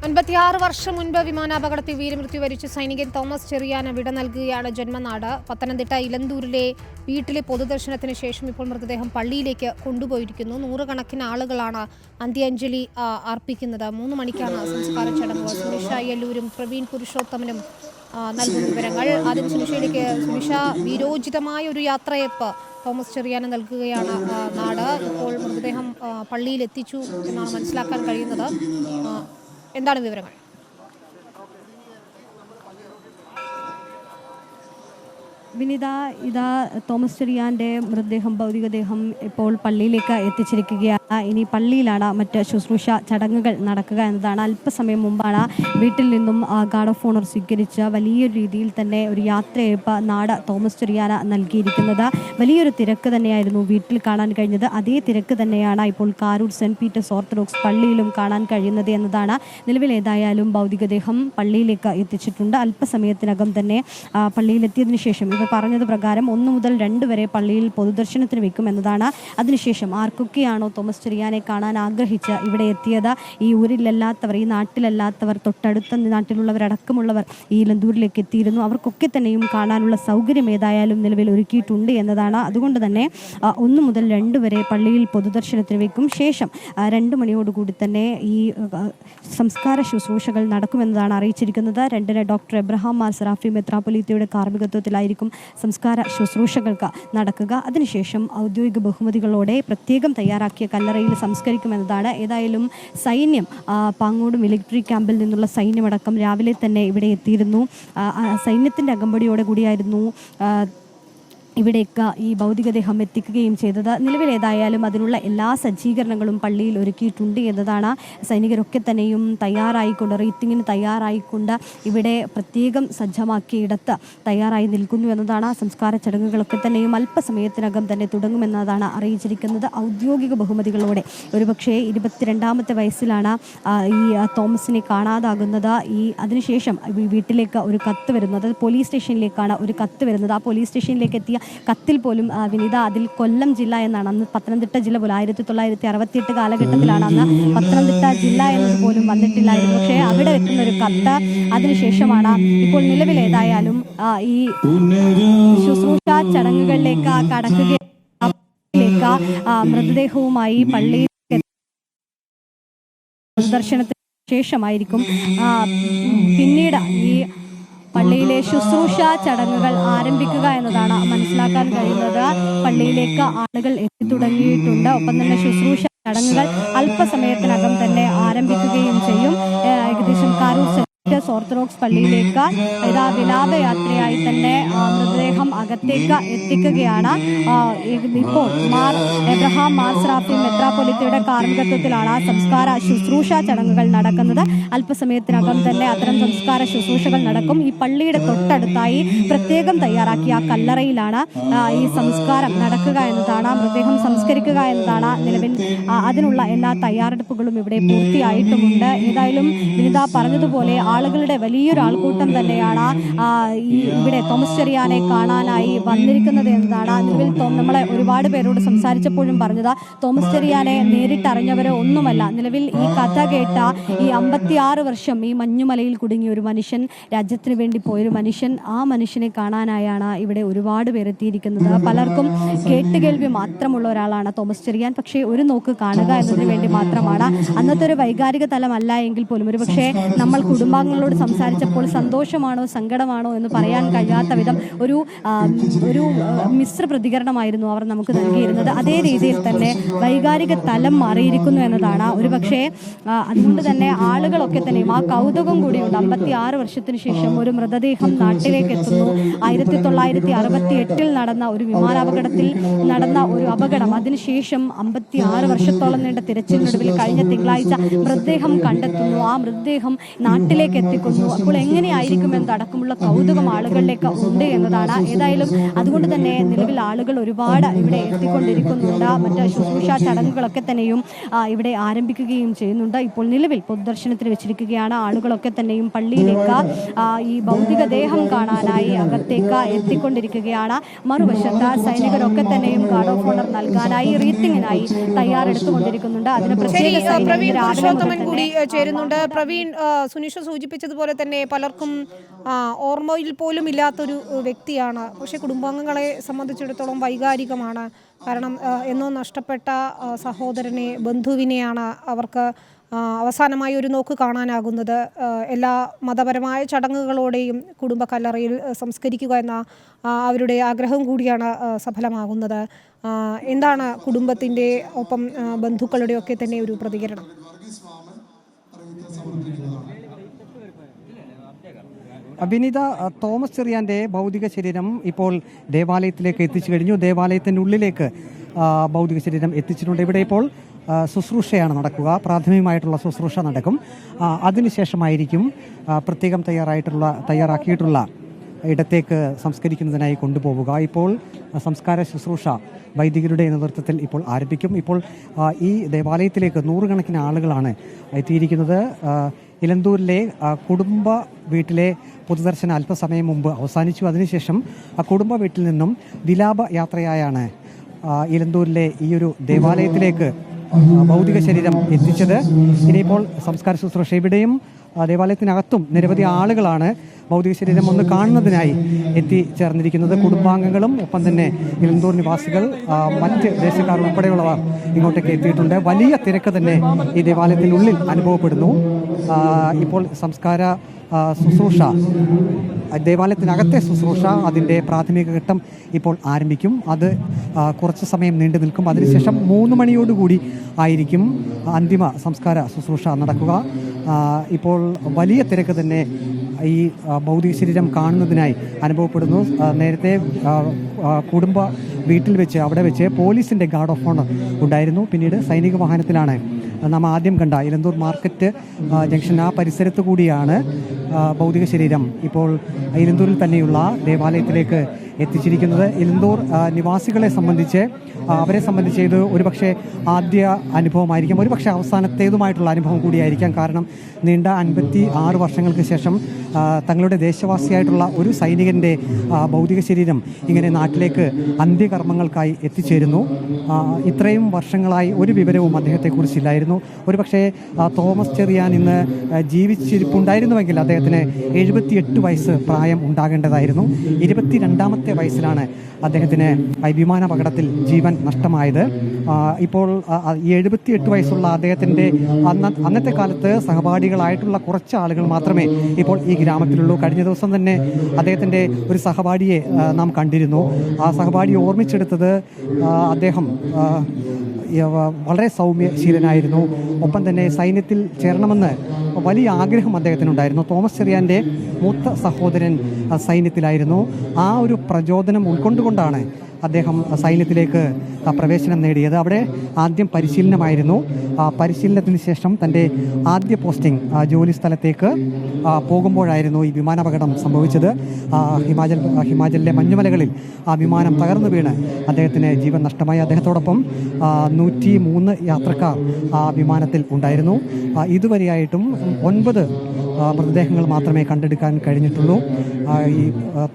56 വർഷം മുൻപ് വിമാനാപകടത്തിൽ വീരമൃത്യു വരിച്ച സൈനികൻ തോമസ് ചെറിയാന് വിട നൽകുകയാണ് ജന്മനാട്. പത്തനംതിട്ട ഇലന്തൂരിലെ വീട്ടിലെ പൊതുദർശനത്തിന് ശേഷം ഇപ്പോൾ മൃതദേഹം പള്ളിയിലേക്ക് കൊണ്ടുപോയിരിക്കുന്നു. നൂറുകണക്കിന് ആളുകളാണ് അന്ത്യാഞ്ജലി അർപ്പിക്കുന്നത്. 3 മണിക്കാണ് സംസ്കാര ചടങ്ങുകൾ. സുനിഷ അയ്യല്ലൂരും പ്രവീൺ പുരുഷോത്തമനും നൽകുന്ന വിവരങ്ങൾ. ആദ്യം സുനിഷയിലേക്ക്. സുനിഷ, വീരോചിതമായ ഒരു യാത്രയപ്പ് തോമസ് ചെറിയാന് നൽകുകയാണ് നാട്. ഇപ്പോൾ മൃതദേഹം പള്ളിയിൽ എത്തിച്ചു എന്നാണ് മനസ്സിലാക്കാൻ കഴിയുന്നത്. എന്താണ് വിവരങ്ങൾ? വിനിത, ഇതാ തോമസ് ചെറിയാൻ്റെ മൃതദേഹം, ഭൗതികദേഹം ഇപ്പോൾ പള്ളിയിലേക്ക് എത്തിച്ചിരിക്കുകയാണ്. ഇനി പള്ളിയിലാണ് മറ്റ് ശുശ്രൂഷ ചടങ്ങുകൾ നടക്കുക എന്നതാണ്. അല്പസമയം മുമ്പാണ് വീട്ടിൽ നിന്നും ഗാർഡ് ഓഫ് ഓണർ സ്വീകരിച്ച് വലിയൊരു രീതിയിൽ തന്നെ ഒരു യാത്രയയപ്പ് നാട് തോമസ് ചെറിയാന് നൽകിയിരിക്കുന്നത്. വലിയൊരു തിരക്ക് തന്നെയായിരുന്നു വീട്ടിൽ കാണാൻ കഴിഞ്ഞത്. അതേ തിരക്ക് തന്നെയാണ് ഇപ്പോൾ കാരൂർ സെൻറ്റ് പീറ്റേഴ്സ് ഓർത്തഡോക്സ് പള്ളിയിലും കാണാൻ കഴിയുന്നത് എന്നതാണ്. നിലവിൽ ഏതായാലും ഭൗതികദേഹം പള്ളിയിലേക്ക് എത്തിച്ചിട്ടുണ്ട്. അല്പസമയത്തിനകം തന്നെ പള്ളിയിലെത്തിയതിനു ശേഷം ഇവർ പറഞ്ഞത് പ്രകാരം 1 മുതൽ 2 വരെ പള്ളിയിൽ പൊതുദർശനത്തിന് വെക്കും എന്നതാണ്. അതിനുശേഷം ആർക്കൊക്കെയാണോ തോമസ് ചെറിയാനെ കാണാൻ ആഗ്രഹിച്ച് ഇവിടെ എത്തിയത്, ഈ ഊരിലല്ലാത്തവർ, ഈ നാട്ടിലല്ലാത്തവർ, തൊട്ടടുത്ത നാട്ടിലുള്ളവരടക്കമുള്ളവർ ഈ ഇലന്തൂരിലേക്ക് എത്തിയിരുന്നു. അവർക്കൊക്കെ തന്നെയും കാണാനുള്ള സൗകര്യം ഏതായാലും നിലവിൽ ഒരുക്കിയിട്ടുണ്ട് എന്നതാണ്. അതുകൊണ്ട് തന്നെ 1 മുതൽ 2 വരെ പള്ളിയിൽ പൊതുദർശനത്തിന് വെക്കും. ശേഷം 2 മണിയോടുകൂടി തന്നെ ഈ സംസ്കാര ശുശ്രൂഷകൾ നടക്കുമെന്നതാണ് അറിയിച്ചിരിക്കുന്നത്. 2-ന് ഡോക്ടർ എബ്രഹാം മാർ സെറാഫി മെത്രാപ്പൊലീത്തയുടെ കാർമ്മികത്വത്തിലായിരിക്കും സംസ്കാര ശുശ്രൂഷകൾക്ക് നടക്കുക. അതിനുശേഷം ഔദ്യോഗിക ബഹുമതികളോടെ പ്രത്യേകം തയ്യാറാക്കിയ കല്ലറയിൽ സംസ്കരിക്കുമെന്നതാണ്. ഏതായാലും സൈന്യം, പാങ്ങോട് മിലിറ്ററി ക്യാമ്പിൽ നിന്നുള്ള സൈന്യമടക്കം രാവിലെ തന്നെ ഇവിടെ എത്തിയിരുന്നു. സൈന്യത്തിൻ്റെ അകമ്പടിയോടെ കൂടിയായിരുന്നു ഇവിടേക്ക് ഈ ഭൗതികദേഹം എത്തിക്കുകയും ചെയ്തത്. നിലവിൽ ഏതായാലും അതിനുള്ള എല്ലാ സജ്ജീകരണങ്ങളും പള്ളിയിൽ ഒരുക്കിയിട്ടുണ്ട് എന്നതാണ്. സൈനികരൊക്കെ തന്നെയും തയ്യാറായിക്കൊണ്ട്, റീത്തിങ്ങിന് തയ്യാറായിക്കൊണ്ട് ഇവിടെ പ്രത്യേകം സജ്ജമാക്കിയിടത്ത് തയ്യാറായി നിൽക്കുന്നു എന്നതാണ്. സംസ്കാര ചടങ്ങുകളൊക്കെ തന്നെയും അല്പസമയത്തിനകം തന്നെ തുടങ്ങുമെന്നതാണ് അറിയിച്ചിരിക്കുന്നത്. ഔദ്യോഗിക ബഹുമതികളോടെ. ഒരുപക്ഷെ 22ാമത്തെ വയസ്സിലാണ് ഈ തോമസിനെ കാണാതാകുന്നത്. അതിനുശേഷം വീട്ടിലേക്ക് ഒരു കത്ത് വരുന്നത്, അതായത് പോലീസ് സ്റ്റേഷനിലേക്കാണ് ഒരു കത്ത് വരുന്നത്. ആ പോലീസ് സ്റ്റേഷനിലേക്ക് എത്തിയ കത്തിൽ പോലും വിനിത, അതിൽ കൊല്ലം ജില്ല എന്നാണ്. അന്ന് പത്തനംതിട്ട ജില്ല പോലും 1968 കാലഘട്ടത്തിലാണ് അന്ന് പത്തനംതിട്ട ജില്ല എന്നത് പോലും വന്നിട്ടില്ലായിരുന്നു. പക്ഷേ അവിടെ എത്തുന്ന ഒരു കത്ത് അതിനുശേഷമാണ് ഇപ്പോൾ നിലവിൽ ഏതായാലും ഈ ശുശ്രൂഷ ചടങ്ങുകളിലേക്ക് കടക്കുകയിലേക്ക് മൃതദേഹവുമായി പള്ളിയിൽ ദർശനത്തിന് ശേഷമായിരിക്കും പിന്നീട് ഈ പള്ളിയിലെ ശുശ്രൂഷ ചടങ്ങുകൾ ആരംഭിക്കുക എന്നതാണ് മനസ്സിലാക്കാൻ കഴിയുന്നത്. പള്ളിയിലേക്ക് ആളുകൾ എത്തിത്തുടങ്ങിയിട്ടുണ്ട്. ഒപ്പം തന്നെ ശുശ്രൂഷ ചടങ്ങുകൾ അല്പസമയത്തിനകം തന്നെ ആരംഭിക്കുകയും ചെയ്യും. ഏകദേശം കാരൂർ ഓർത്തഡോക്സ് പള്ളിയിലേക്ക് ഇതാ വിലാപയാത്രയായി തന്നെ മൃതദേഹം അകത്തേക്ക് എത്തിക്കുകയാണ്. ഇപ്പോൾ എബ്രഹാം മാർ സെറാഫി മെത്രാപ്പൊലീത്തയുടെ കാർമ്മികത്വത്തിലാണ് സംസ്കാര ശുശ്രൂഷ ചടങ്ങുകൾ നടക്കുന്നത്. അല്പസമയത്തിനകം തന്നെ അത്തരം സംസ്കാര ശുശ്രൂഷകൾ നടക്കും. ഈ പള്ളിയുടെ തൊട്ടടുത്തായി പ്രത്യേകം തയ്യാറാക്കിയ കല്ലറയിലാണ് ഈ സംസ്കാരം നടക്കുക എന്നതാണ്. മൃതദേഹം സംസ്കരിക്കുക എന്നതാണ് നിലവിൽ. അതിനുള്ള എല്ലാ തയ്യാറെടുപ്പുകളും ഇവിടെ പൂർത്തിയായിട്ടുമുണ്ട്. ഏതായാലും വിനിത പറഞ്ഞതുപോലെ ആളുകളുടെ വലിയൊരു ആൾക്കൂട്ടം തന്നെയാണ് ഇവിടെ തോമസ് ചെറിയാനെ കാണാനായി വന്നിരിക്കുന്നത് എന്നതാണ്. നിലവിൽ നമ്മളെ ഒരുപാട് പേരോട് സംസാരിച്ചപ്പോഴും പറഞ്ഞത്, തോമസ് ചെറിയാനെ നേരിട്ടറിഞ്ഞവരോ ഒന്നുമല്ല. നിലവിൽ ഈ കഥ കേട്ട ഈ 56 വർഷം ഈ മഞ്ഞുമലയിൽ കുടുങ്ങിയ ഒരു മനുഷ്യൻ, രാജ്യത്തിന് വേണ്ടി പോയൊരു മനുഷ്യൻ, ആ മനുഷ്യനെ കാണാനായാണ് ഇവിടെ ഒരുപാട് പേർ എത്തിയിരിക്കുന്നത്. പലർക്കും കേട്ടുകേൾവി മാത്രമുള്ള ഒരാളാണ് തോമസ് ചെറിയാൻ. പക്ഷേ ഒരു നോക്ക് കാണുക എന്നതിന് വേണ്ടി മാത്രമാണ്. അന്നത്തെ ഒരു വൈകാരിക തലമല്ല എങ്കിൽ പോലും ഒരുപക്ഷെ നമ്മൾ കുടുംബാംഗങ്ങളോട് സംസാരിച്ചപ്പോൾ സന്തോഷമാണോ സങ്കടമാണോ എന്ന് പറയാൻ കഴിയാത്ത വിധം ഒരു മിശ്ര പ്രതികരണമായിരുന്നു അവർ നമുക്ക് നൽകിയിരുന്നത്. അതേ രീതിയിൽ തന്നെ വൈകാരിക തലം മാറിയിരിക്കുന്നു എന്നതാണ്. ഒരുപക്ഷെ അതുകൊണ്ട് തന്നെ ആളുകളൊക്കെ തന്നെയും ആ കൗതുകം കൂടിയുണ്ട്. 56 വർഷത്തിന് ശേഷം ഒരു മൃതദേഹം നാട്ടിലേക്ക് എത്തുന്നു. 1968 നടന്ന ഒരു വിമാനാപകടത്തിൽ നടന്ന ഒരു അപകടം, അതിനുശേഷം 56 വർഷത്തോളം നീണ്ട തിരച്ചിലിനൊടുവിൽ കഴിഞ്ഞ തിങ്കളാഴ്ച മൃതദേഹം കണ്ടെത്തുന്നു. ആ മൃതദേഹം നാട്ടിലേക്ക് എത്തിക്കുന്നു. അപ്പോൾ എങ്ങനെയായിരിക്കും എന്നടക്കമുള്ള കൗതുകം ആളുകളിലേക്ക് ഉണ്ട് എന്നതാണ്. ഏതായാലും അതുകൊണ്ട് തന്നെ നിലവിൽ ആളുകൾ ഒരുപാട് ഇവിടെ എത്തിക്കൊണ്ടിരിക്കുന്നുണ്ട്. മറ്റ് ശുശ്രൂഷ ചടങ്ങുകളൊക്കെ തന്നെയും ഇവിടെ ആരംഭിക്കുകയും ചെയ്യുന്നുണ്ട്. ഇപ്പോൾ നിലവിൽ പൊതുദർശനത്തിന് വെച്ചിരിക്കുകയാണ്. ആളുകളൊക്കെ തന്നെയും പള്ളിയിലേക്ക് ഈ ഭൗതികദേഹം കാണാനായി അകത്തേക്ക് എത്തിക്കൊണ്ടിരിക്കുകയാണ്. മറുവശത്ത് സൈനികരൊക്കെ തന്നെയും ഗാർഡ് ഓഫ് ഓണർ നൽകാനായി റീത്തിങ്ങിനായി തയ്യാറെടുത്തുകൊണ്ടിരിക്കുന്നുണ്ട്. അതിന് പ്രവീൺ പുരുഷോത്തമൻ കൂടി ചേരുന്നുണ്ട്. പ്രവീൺ, സുനിഷ സൂചിപ്പിച്ചതുപോലെ തന്നെ പലർക്കും ഓർമ്മയിൽ പോലും ഇല്ലാത്തൊരു വ്യക്തിയാണ്. പക്ഷേ കുടുംബാംഗങ്ങളെ സംബന്ധിച്ചിടത്തോളം വൈകാരികമാണ്. കാരണം എന്നോ നഷ്ടപ്പെട്ട സഹോദരനെ, ബന്ധുവിനെയാണ് അവർക്ക് അവസാനമായി ഒരു നോക്ക് കാണാനാകുന്നത്. എല്ലാ മതപരമായ ചടങ്ങുകളോടെയും കുടുംബ കല്ലറയിൽ സംസ്കരിക്കുക എന്ന അവരുടെ ആഗ്രഹം കൂടിയാണ് സഫലമാകുന്നത്. എന്താണ് കുടുംബത്തിൻ്റെ ഒപ്പം ബന്ധുക്കളുടെയൊക്കെ തന്നെ ഒരു പ്രതികരണം? വിനീത, തോമസ് ചെറിയാൻ്റെ ഭൗതിക ശരീരം ഇപ്പോൾ ദേവാലയത്തിലേക്ക് എത്തിച്ചു കഴിഞ്ഞു. ദേവാലയത്തിൻ്റെ ഉള്ളിലേക്ക് ഭൗതിക ശരീരം എത്തിച്ചിട്ടുണ്ട്. ഇവിടെ ഇപ്പോൾ ശുശ്രൂഷയാണ് നടക്കുക. പ്രാഥമികമായിട്ടുള്ള ശുശ്രൂഷ നടക്കും. അതിനുശേഷമായിരിക്കും പ്രത്യേകം തയ്യാറാക്കിയിട്ടുള്ള ഇടത്തേക്ക് സംസ്കരിക്കുന്നതിനായി കൊണ്ടുപോവുക. ഇപ്പോൾ സംസ്കാര ശുശ്രൂഷ വൈദികരുടെ നേതൃത്വത്തിൽ ഇപ്പോൾ ആരംഭിക്കും. ഇപ്പോൾ ഈ ദേവാലയത്തിലേക്ക് നൂറുകണക്കിന് ആളുകളാണ് എത്തിയിരിക്കുന്നത്. ഇലന്തൂരിലെ കുടുംബ വീട്ടിലെ പൊതുദർശനം അല്പസമയം മുമ്പ് അവസാനിച്ചു. അതിനുശേഷം കുടുംബ വീട്ടിൽ നിന്നും വിലാപ യാത്രയായാണ് ഇലന്തൂരിലെ ഈ ഒരു ദേവാലയത്തിലേക്ക് ഭൗതിക ശരീരം എത്തിച്ചത്. ഇനിയിപ്പോൾ സംസ്കാര ശുശ്രൂഷ ഇവിടെയും ദേവാലയത്തിനകത്തും നിരവധി ആളുകളാണ് ഭൗതിക ശരീരം ഒന്ന് കാണുന്നതിനായി എത്തിച്ചേർന്നിരിക്കുന്നത്. കുടുംബാംഗങ്ങളും ഒപ്പം തന്നെ ഇലന്തൂർ നിവാസികൾ, മറ്റ് ദേശക്കാർ ഉൾപ്പെടെയുള്ളവർ ഇങ്ങോട്ടേക്ക് എത്തിയിട്ടുണ്ട്. വലിയ തിരക്ക് തന്നെ ഈ ദേവാലയത്തിനുള്ളിൽ അനുഭവപ്പെടുന്നു. ഇപ്പോൾ സംസ്കാര ശുശ്രൂഷ, ദേവാലയത്തിനകത്തെ ശുശ്രൂഷ, അതിൻ്റെ പ്രാഥമിക ഘട്ടം ഇപ്പോൾ ആരംഭിക്കും. അത് കുറച്ച് സമയം നീണ്ടു നിൽക്കും. അതിനുശേഷം 3 മണിയോടുകൂടി ആയിരിക്കും അന്തിമ സംസ്കാര ശുശ്രൂഷ നടക്കുക. ഇപ്പോൾ വലിയ തിരക്ക് തന്നെ ഈ ഭൗതിക ശരീരം കാണുന്നതിനായി അനുഭവപ്പെടുന്നു. നേരത്തെ കുടുംബ വീട്ടിൽ വെച്ച് അവിടെ വെച്ച് പോലീസിൻ്റെ ഗാർഡ് ഓഫ് ഓണർ ഉണ്ടായിരുന്നു. പിന്നീട് സൈനിക വാഹനത്തിലാണ് നാം ആദ്യം കണ്ട ഇലന്തൂർ മാർക്കറ്റ് ജംഗ്ഷൻ ആ പരിസരത്ത് കൂടിയാണ് ഭൗതിക ശരീരം ഇപ്പോൾ ഇലന്തൂരിൽ തന്നെയുള്ള ദേവാലയത്തിലേക്ക് എത്തിച്ചിരിക്കുന്നത്. ഇലന്തൂർ നിവാസികളെ സംബന്ധിച്ച് അവരെ സംബന്ധിച്ച് ഇത് ഒരുപക്ഷെ ആദ്യ അനുഭവമായിരിക്കാം, ഒരുപക്ഷെ അവസാനത്തേതുമായിട്ടുള്ള അനുഭവം കൂടിയായിരിക്കാം. കാരണം നീണ്ട 56 വർഷങ്ങൾക്ക് ശേഷം തങ്ങളുടെ ദേശവാസിയായിട്ടുള്ള ഒരു സൈനികൻ്റെ ഭൗതിക ശരീരം ഇങ്ങനെ നാട്ടിലേക്ക് അന്ത്യകർമ്മങ്ങൾക്കായി എത്തിച്ചേരുന്നു. ഇത്രയും വർഷങ്ങളായി ഒരു വിവരവും അദ്ദേഹത്തെക്കുറിച്ചില്ലായിരുന്നു. ഒരുപക്ഷെ തോമസ് ചെറിയാൻ ഇന്ന് ജീവിച്ചിരിപ്പുണ്ടായിരുന്നുവെങ്കിൽ അദ്ദേഹത്തിന് 78 വയസ്സ് പ്രായം ഉണ്ടാകേണ്ടതായിരുന്നു. 22ാമത്തെ വയസ്സിലാണ് അദ്ദേഹത്തിന് വിമാനാപകടത്തിൽ ജീവൻ നഷ്ടമായത്. ഇപ്പോൾ ഈ 78 വയസ്സുള്ള അദ്ദേഹത്തിൻ്റെ അന്നത്തെ കാലത്ത് സഹപാഠികളായിട്ടുള്ള കുറച്ച് ആളുകൾ മാത്രമേ ഇപ്പോൾ ഈ ഗ്രാമത്തിലുള്ളൂ. കഴിഞ്ഞ ദിവസം തന്നെ അദ്ദേഹത്തിൻ്റെ ഒരു സഹപാഠിയെ നാം കണ്ടിരുന്നു. ആ സഹപാഠിയെ ഓർമ്മിച്ചെടുത്തത് അദ്ദേഹം വളരെ സൗമ്യശീലനായിരുന്നു. ഒപ്പം തന്നെ സൈന്യത്തിൽ ചേരണമെന്ന് വലിയ ആഗ്രഹം അദ്ദേഹത്തിനുണ്ടായിരുന്നു. തോമസ് ചെറിയാൻ്റെ മൂത്ത സഹോദരൻ സൈന്യത്തിലായിരുന്നു. ആ ഒരു പ്രചോദനം ഉൾക്കൊണ്ടുകൊണ്ടാണ് അദ്ദേഹം സൈന്യത്തിലേക്ക് പ്രവേശനം നേടിയത്. അവിടെ ആദ്യം പരിശീലനമായിരുന്നു. പരിശീലനത്തിന് ശേഷം തൻ്റെ ആദ്യ പോസ്റ്റിംഗ് ജോലി സ്ഥലത്തേക്ക് പോകുമ്പോഴായിരുന്നു ഈ വിമാനാപകടം സംഭവിച്ചത്. ഹിമാചലിലെ മഞ്ഞുമലകളിൽ ആ വിമാനം തകർന്നു വീണ് അദ്ദേഹത്തിന് ജീവൻ നഷ്ടമായി. അദ്ദേഹത്തോടൊപ്പം 103 യാത്രക്കാർ ആ വിമാനത്തിൽ ഉണ്ടായിരുന്നു. ഇതുവരെയായിട്ടും 9 മൃതദേഹങ്ങൾ മാത്രമേ കണ്ടെടുക്കാൻ കഴിഞ്ഞിട്ടുള്ളൂ. ഈ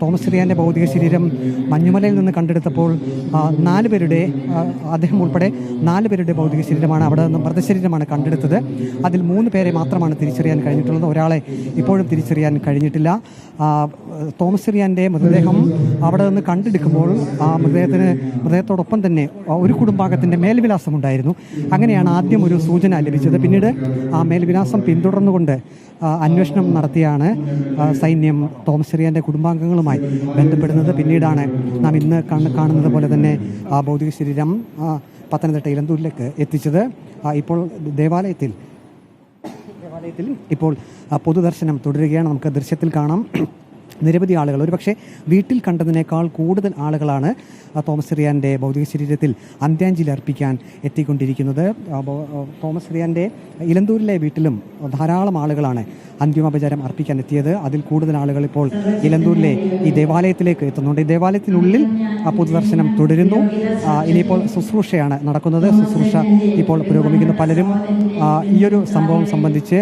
തോമസ് ചെറിയാൻ്റെ ഭൗതിക ശരീരം മഞ്ഞുമലയിൽ നിന്ന് കണ്ടെടുത്തപ്പോൾ 4 പേരുടെ, അദ്ദേഹം ഉൾപ്പെടെ 4 പേരുടെ ഭൗതിക ശരീരമാണ് അവിടെ നിന്ന് മൃതശരീരമാണ് കണ്ടെടുത്തത്. അതിൽ 3 പേരെ മാത്രമാണ് തിരിച്ചറിയാൻ കഴിഞ്ഞിട്ടുള്ളത്. ഒരാളെ ഇപ്പോഴും തിരിച്ചറിയാൻ കഴിഞ്ഞിട്ടില്ല. തോമസ് ചെറിയാൻ്റെ മൃതദേഹം അവിടെ നിന്ന് കണ്ടെടുക്കുമ്പോൾ ആ മൃതദേഹത്തോടൊപ്പം തന്നെ ഒരു കുടുംബാംഗത്തിൻ്റെ മേൽവിലാസം ഉണ്ടായിരുന്നു. അങ്ങനെയാണ് ആദ്യം ഒരു സൂചന ലഭിച്ചത്. പിന്നീട് ആ മേൽവിലാസം പിന്തുടർന്നുകൊണ്ട് അന്വേഷണം നടത്തിയാണ് സൈന്യം തോമസ് ചെറിയാൻ്റെ കുടുംബാംഗങ്ങളുമായി ബന്ധപ്പെടുന്നത്. പിന്നീടാണ് നാം ഇന്ന് കാണുന്നത് പോലെ തന്നെ ആ ഭൗതിക ശരീരം പത്തനംതിട്ട ഇലന്തൂരിലേക്ക് എത്തിച്ചത്. ഇപ്പോൾ ദേവാലയത്തിൽ ഇപ്പോൾ പൊതുദർശനം തുടരുകയാണ്. നമുക്ക് ദൃശ്യത്തിൽ കാണാം. നിരവധി ആളുകൾ ഒരുപക്ഷെ വീട്ടിൽ കണ്ടതിനേക്കാൾ കൂടുതൽ ആളുകളാണ് തോമസ് ചെറിയാൻ്റെ ഭൗതിക ശരീരത്തിൽ അന്ത്യാഞ്ജലി അർപ്പിക്കാൻ എത്തിക്കൊണ്ടിരിക്കുന്നത്. തോമസ് ചെറിയാൻ്റെ ഇലന്തൂരിലെ വീട്ടിലും ധാരാളം ആളുകളാണ് അന്തിമോപചാരം അർപ്പിക്കാൻ എത്തിയത്. അതിൽ കൂടുതൽ ആളുകൾ ഇപ്പോൾ ഇലന്തൂരിലെ ഈ ദേവാലയത്തിലേക്ക് എത്തുന്നുണ്ട്. ഈ ദേവാലയത്തിനുള്ളിൽ പൊതുദർശനം തുടരുന്നു. ഇനിയിപ്പോൾ ശുശ്രൂഷയാണ് നടക്കുന്നത്. ശുശ്രൂഷ ഇപ്പോൾ പുരോഗമിക്കുന്നു. പലരും ഈയൊരു സംഭവം സംബന്ധിച്ച്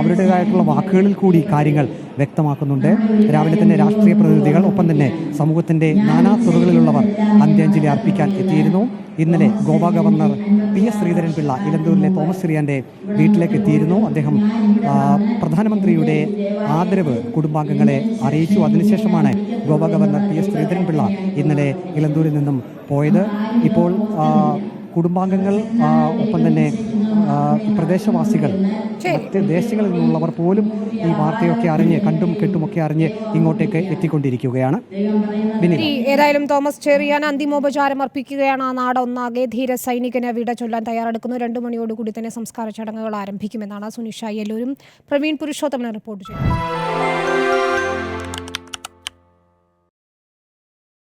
അവരുടേതായിട്ടുള്ള വാക്കുകളിൽ കൂടി കാര്യങ്ങൾ വ്യക്തമാക്കുന്നുണ്ട്. രാവിലെ തന്നെ രാഷ്ട്രീയ പ്രതിനിധികൾ, ഒപ്പം തന്നെ സമൂഹത്തിൻ്റെ നാനാ തുറകളിലുള്ളവർ അന്ത്യാഞ്ജലി അർപ്പിക്കാൻ എത്തിയിരുന്നു. ഇന്നലെ ഗോവ ഗവർണർ PS ശ്രീധരൻപിള്ള ഇലന്തൂരിലെ തോമസ് ചെറിയാൻ്റെ വീട്ടിലേക്ക് എത്തിയിരുന്നു. അദ്ദേഹം പ്രധാനമന്ത്രിയുടെ ആദരവ് കുടുംബാംഗങ്ങളെ അറിയിച്ചു. അതിനുശേഷമാണ് ഗോവ ഗവർണർ PS ശ്രീധരൻപിള്ള ഇന്നലെ ഇലന്തൂരിൽ നിന്നും പോയത്. ഇപ്പോൾ കുടുംബാംഗങ്ങൾ, ഒപ്പം തന്നെ പ്രദേശവാസികൾ, മറ്റ് ദേശങ്ങളിൽ നിന്നുള്ളവർ പോലും ഈ വാർത്തയൊക്കെ അറിഞ്ഞ് കണ്ടും കെട്ടുമൊക്കെ അറിഞ്ഞ് ഇങ്ങോട്ടേക്ക് എത്തിക്കൊണ്ടിരിക്കുകയാണ്. ഏതായാലും തോമസ് ചെറിയാൻ അന്തിമോപചാരം അർപ്പിക്കുകയാണ്. ആ നാട് ഒന്നാകെ ധീര സൈനികന് വിട ചൊല്ലാൻ തയ്യാറെടുക്കുന്നു. 2 മണിയോടുകൂടി തന്നെ സംസ്കാര ചടങ്ങുകൾ ആരംഭിക്കുമെന്നാണ് സുനിഷ അയ്യല്ലൂരും പ്രവീൺ പുരുഷോത്തമനും റിപ്പോർട്ട് ചെയ്യുന്നത്.